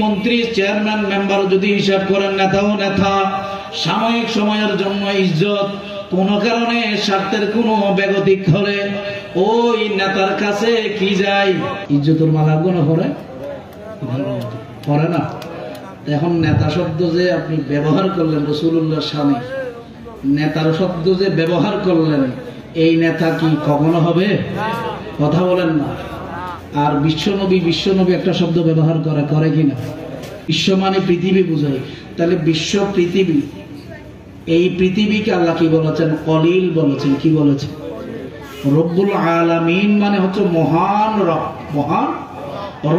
মন্ত্রী chairman member যদি হিসাব করেন নেতাও নেতা, সাময়িক সময়ের জন্য ইজ্জত, কোন কারণে স্বার্থের কোনো বেগতিক হলে ওই নেতার কাছে কি যায়, ইজ্জতের মালা গুণ করে না। এখন নেতা শব্দ যে আপনি ব্যবহার করলেন রাসূলুল্লাহর সামনে, নেতার শব্দ যে ব্যবহার করলেন, এই নেতা কি কখনো হবে? কথা বলেন না। আর বিশ্বনবী একটা শব্দ ব্যবহার করে কিনা? বিশ্ব মানে পৃথিবী বুঝায়। তাহলে বিশ্ব পৃথিবী, এই পৃথিবীকে আল্লাহ কি বলেছেন? কলিল বলেছেন। কি বলেছেন? রব্বুল আলামিন মানে হচ্ছে মহান রব। মহান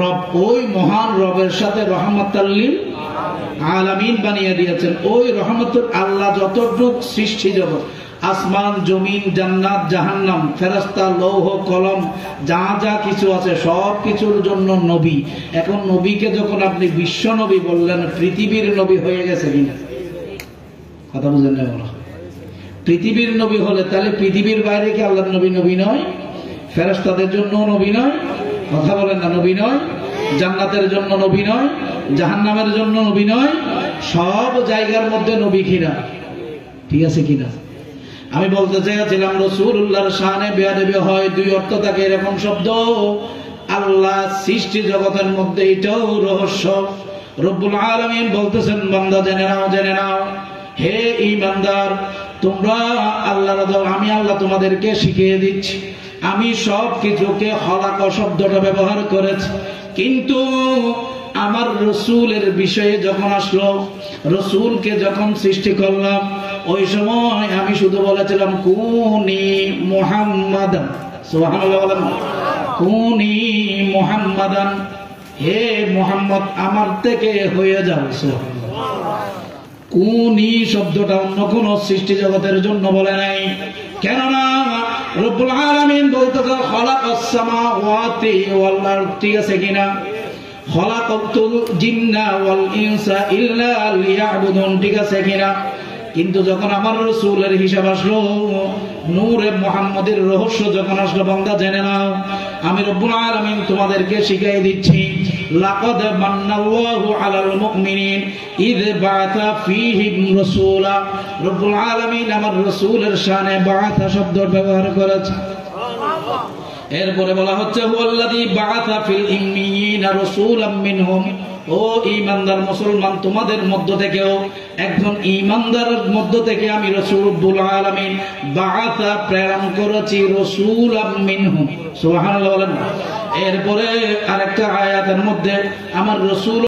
রব, ওই মহান রবের সাথে রহমাতাল লিল আলামিন বানিয়ে দিয়েছেন। ওই রহমতুল আল্লাহ যতটুকু সৃষ্টি জগৎ, আসমান জমিন জান্নাত জাহান্নাম ফেরেশতা লৌহ কলম যা যা কিছু আছে সব কিছুর জন্য নবী। এখন নবীকে যখন আপনি বিশ্ব নবী বললেন, পৃথিবীর নবী হয়ে গেছে কিনা? কথা বুঝেন না? বলা পৃথিবীর নবী হলে তাহলে পৃথিবীর বাইরে কি আল্লাহর নবী নবী নয়? ফেরেশতাদের জন্য নবী নয়? কথা বলেন না, নবী নয়? জান্নাতের জন্য নবী নয়? জাহান্নামের জন্য নবী নয়? সব জায়গার মধ্যে নবী কিনা? ঠিক আছে কিনা? আমি বলতে চাইছিলাম রাসূলুল্লাহর শানে বেয়াদবি হয়, দুই অর্থ থাকে এরকম শব্দ। আল্লাহ সৃষ্টি জগতের মধ্যে এটাও রহস্য। রব্বুল আলামিন বলতেছেন, বান্দা জেনে নাও, জেনে নাও হে ঈমানদার, তোমরা আল্লাহর দল, আমি আল্লাহ তোমাদেরকে শিখিয়ে দিচ্ছি। আমি সব কিছুকে খলাক শব্দটা ব্যবহার করেছি, কিন্তু আমার রসুলের বিষয়ে যখন আসলো, রসুলকে যখন সৃষ্টি করলাম, ওই সময় আমি শুধু বলেছিলাম কুনি মুহাম্মাদান। সুবহানাল্লাহ বলেন, কুনি মুহাম্মাদান, হে মুহাম্মদ আমার থেকে হয়ে যাও। কুনি শব্দটা অন্য কোন সৃষ্টি জগতের জন্য বলে নাই, কেননা রব্বুল আলামিন বলতে খালাকাস সামাওয়াতি ওয়াল আরদ। ঠিক আছে কিনা? খালাকাতুল জিন্না ওয়াল ইনসা ইল্লা লিয়াবুদুন। ঠিক আছে কিনা? কিন্তু যখন আমার রাসূলের হিসাব আসলো, নূরে মুহাম্মদের রহস্য যখন আসলো, বান্দা জেনে নাও আমি রব্বুল আলামিন তোমাদেরকে শিখিয়ে দিচ্ছি। লাকাদ মান্নাল্লাহু আলাল মুমিনিন ইয বাআসা ফীহিম রাসূলা। রব্বুল আলামিন আমার রাসূলের শানে বাআসা শব্দ ব্যবহার করেছে। এরপরে বলা হচ্ছে হুয়াল্লাযী বাআসা ফিল উম্মিয়িনা রাসূলাম মিনহুম। ও ঈমানদার মুসলমান, তোমাদের মধ্য থেকেও একজন ঈমানদারের মধ্য থেকে আমি রাসূলুল আলামিন বাআসা প্রেরণ করেছি রাসূলাম মিনহুম। সুবহানাল্লাহ বলেন। এরপরে আরেকটা আয়াতের মধ্যে আমার রাসূল